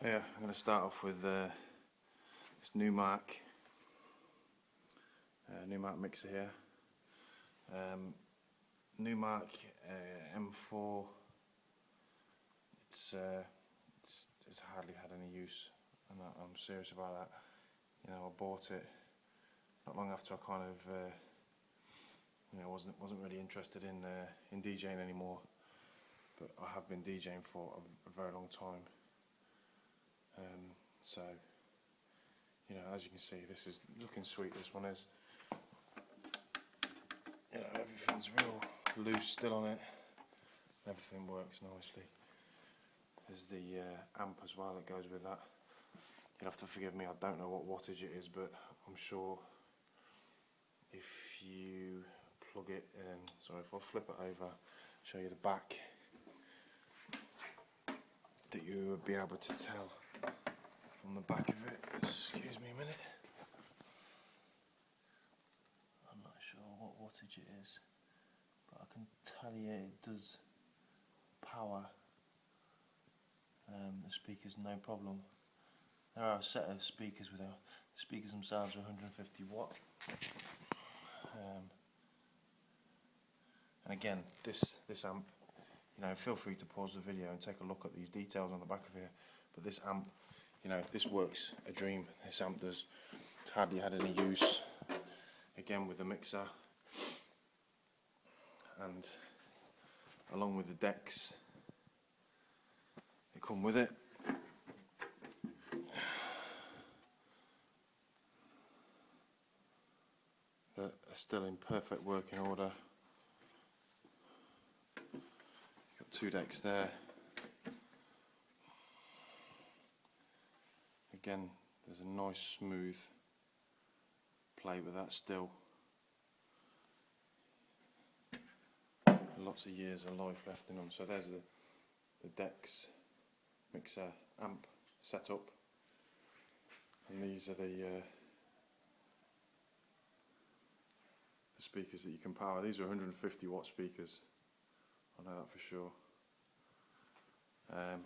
Yeah, I'm going to start off with this Numark mixer here. Numark M4. It's hardly had any use, and I'm serious about that. You know, I bought it not long after I kind of wasn't really interested in DJing anymore, but I have been DJing for a very long time. So, you know, as you can see, this is looking sweet. This one is. You know, everything's real loose still on it. Everything works nicely. There's the amp as well that goes with that. You'll have to forgive me, I don't know what wattage it is, but I'm sure if you plug it in, sorry, if I flip it over, show you the back, that you would be able to tell from the back of it. Excuse me a minute. I'm not sure what wattage it is, but I can tell you it does power the speakers no problem. There are a set of speakers with the speakers themselves are 150 watt. And again, this amp, you know, feel free to pause the video and take a look at these details on the back of here. But this amp, you know, this works a dream. This amp does. It's hardly had any use. Again, with the mixer, and along with the decks that come with it. That are still in perfect working order. You've got two decks there. Again, there's a nice smooth play with that still. Lots of years of life left in them. So there's the decks, mixer, amp setup, and these are the speakers that you can power. These are 150 watt speakers, I know that for sure.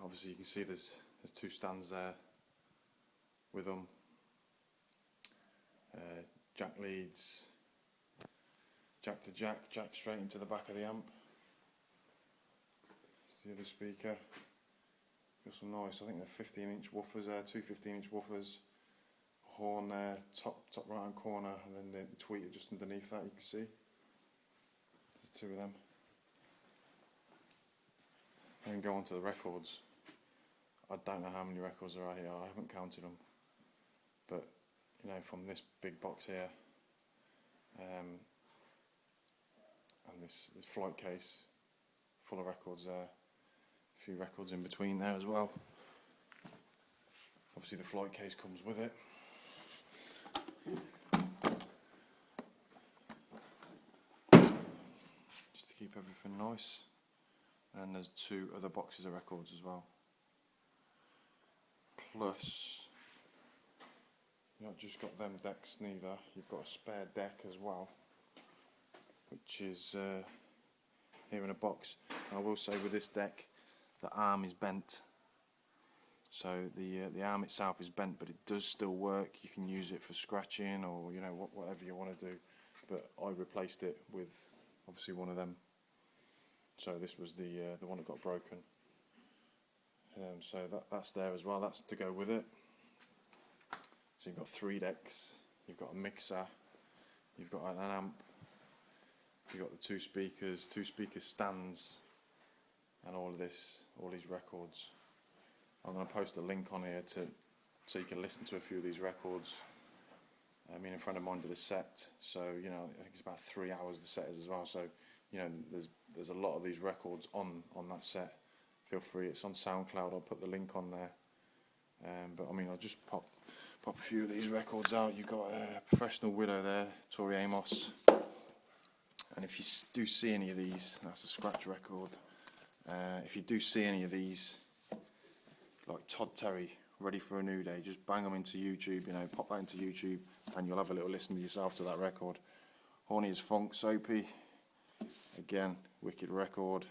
Obviously you can see there's two stands there with them, jack leads, jack to jack straight into the back of the amp. There's the other speaker. Got some nice, I think they're 15-inch woofers there, two 15-inch woofers. Horn there, top right hand corner, and then the tweeter just underneath that, you can see. There's two of them. And go on to the records. I don't know how many records there are here, I haven't counted them. But, you know, from this big box here, and this flight case, full of records there. A few records in between there as well. Obviously the flight case comes with it. Just to keep everything nice. And there's two other boxes of records as well. Plus, you've not just got them decks neither, you've got a spare deck as well, which is here in a box. I will say with this deck, the arm is bent. So the arm itself is bent, but it does still work. You can use it for scratching or, you know, whatever you want to do. But I replaced it with obviously one of them. So this was the one that got broken. So that's there as well. That's to go with it. So you've got three decks. You've got a mixer. You've got an amp. You've got the two speakers stands, and all these records. I'm going to post a link on here so you can listen to a few of these records. I mean, a friend of mine did a set, so, you know, I think it's about 3 hours the set is as well. So, you know, there's a lot of these records on that set. Feel free, it's on SoundCloud. I'll put the link on there. But I mean, I'll just pop a few of these records out. You've got Professional Widow there, Tori Amos. And if you do see any of these, that's a scratch record. If you do see any of these, like Todd Terry, Ready for a New Day, just bang them into YouTube, you know, pop that into YouTube, and you'll have a little listen to yourself to that record. Horny as Funk, Soapy, again, wicked record.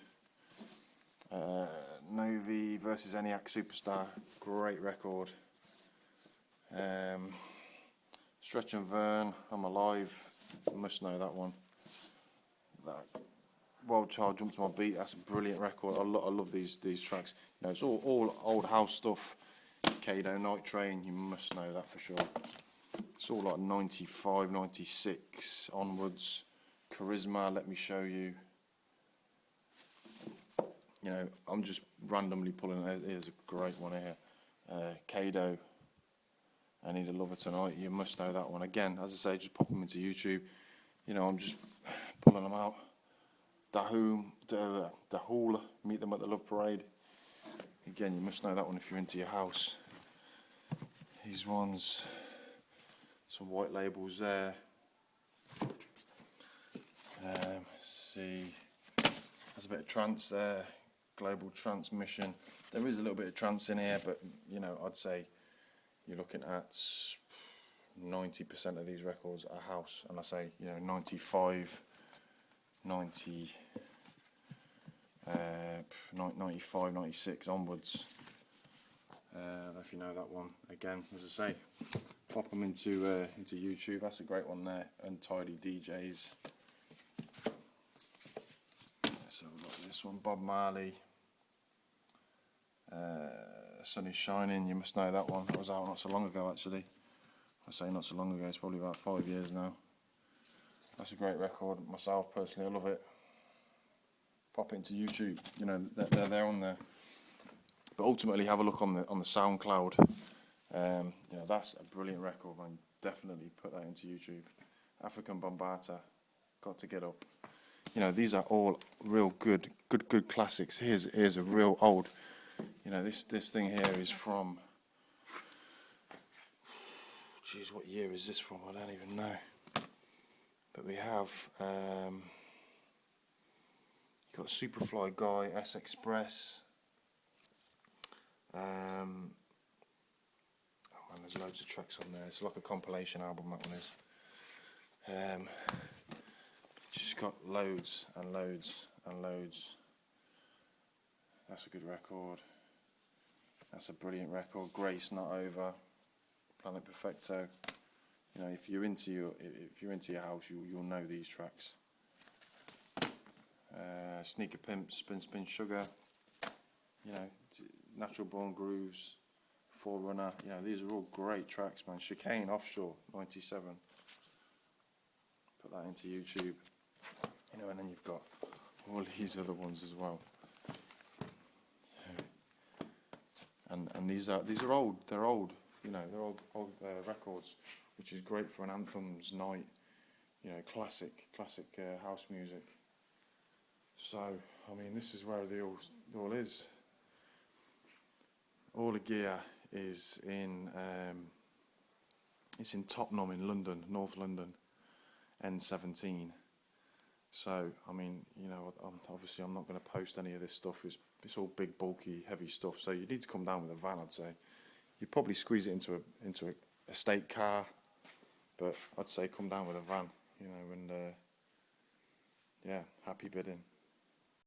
Novi versus ENIAC Superstar, great record. Stretch and Vern, I'm Alive, you must know that one. That Wild Child, Jump to My Beat, that's a brilliant record. I love these tracks. You know, it's all old house stuff. Kato, Night Train, you must know that for sure. It's all like 95, 96 onwards. Charisma, Let Me Show You. You know, I'm just randomly pulling. Here's a great one here. Kato, I Need a Lover Tonight. You must know that one. Again, as I say, just pop them into YouTube. You know, I'm just pulling them out. Dahul, Meet Them at the Love Parade. Again, you must know that one if you're into your house. These ones, some white labels there. See, there's a bit of trance there. Global Transmission. There is a little bit of trance in here, but you know, I'd say you're looking at 90% of these records are house, and I say, you know, 95, 95, 96 onwards. If you know that one. Again, as I say, pop them into YouTube. That's a great one there. Untidy DJs. So we've got this one, Bob Marley. Sun is Shining, you must know that one. That was out not so long ago actually. I say not so long ago, it's probably about 5 years now. That's a great record. Myself personally, I love it. Pop it into YouTube, you know, they're there on there. But ultimately have a look on the SoundCloud. You know, that's a brilliant record, man. Definitely put that into YouTube. African Bombata, Got to Get Up. You know, these are all real good classics. Here's a real old. You know, this thing here is from. Geez, what year is this from? I don't even know. But we have. You've got Superfly Guy, S Express. Oh man, there's loads of tracks on there. It's like a compilation album, that one is. Just got loads and loads and loads. That's a good record. That's a brilliant record. Grace Not Over, Planet Perfecto. You know, if you're into your house, you'll know these tracks. Sneaker Pimp, Spin Spin Sugar. You know, Natural Born Grooves, Forerunner. You know, these are all great tracks, man. Chicane, Offshore, 97. Put that into YouTube. You know, and then you've got all these other ones as well. And these are old. They're old. You know, they're old records, which is great for an anthems night. You know, classic house music. So, I mean, this is where the all is. All the gear is in. It's in Tottenham in London, North London, N17. So, I mean, you know, obviously I'm not going to post any of this stuff. It's all big, bulky, heavy stuff. So you need to come down with a van, I'd say. You'd probably squeeze it into a state car, but I'd say come down with a van, you know, and yeah, happy bidding.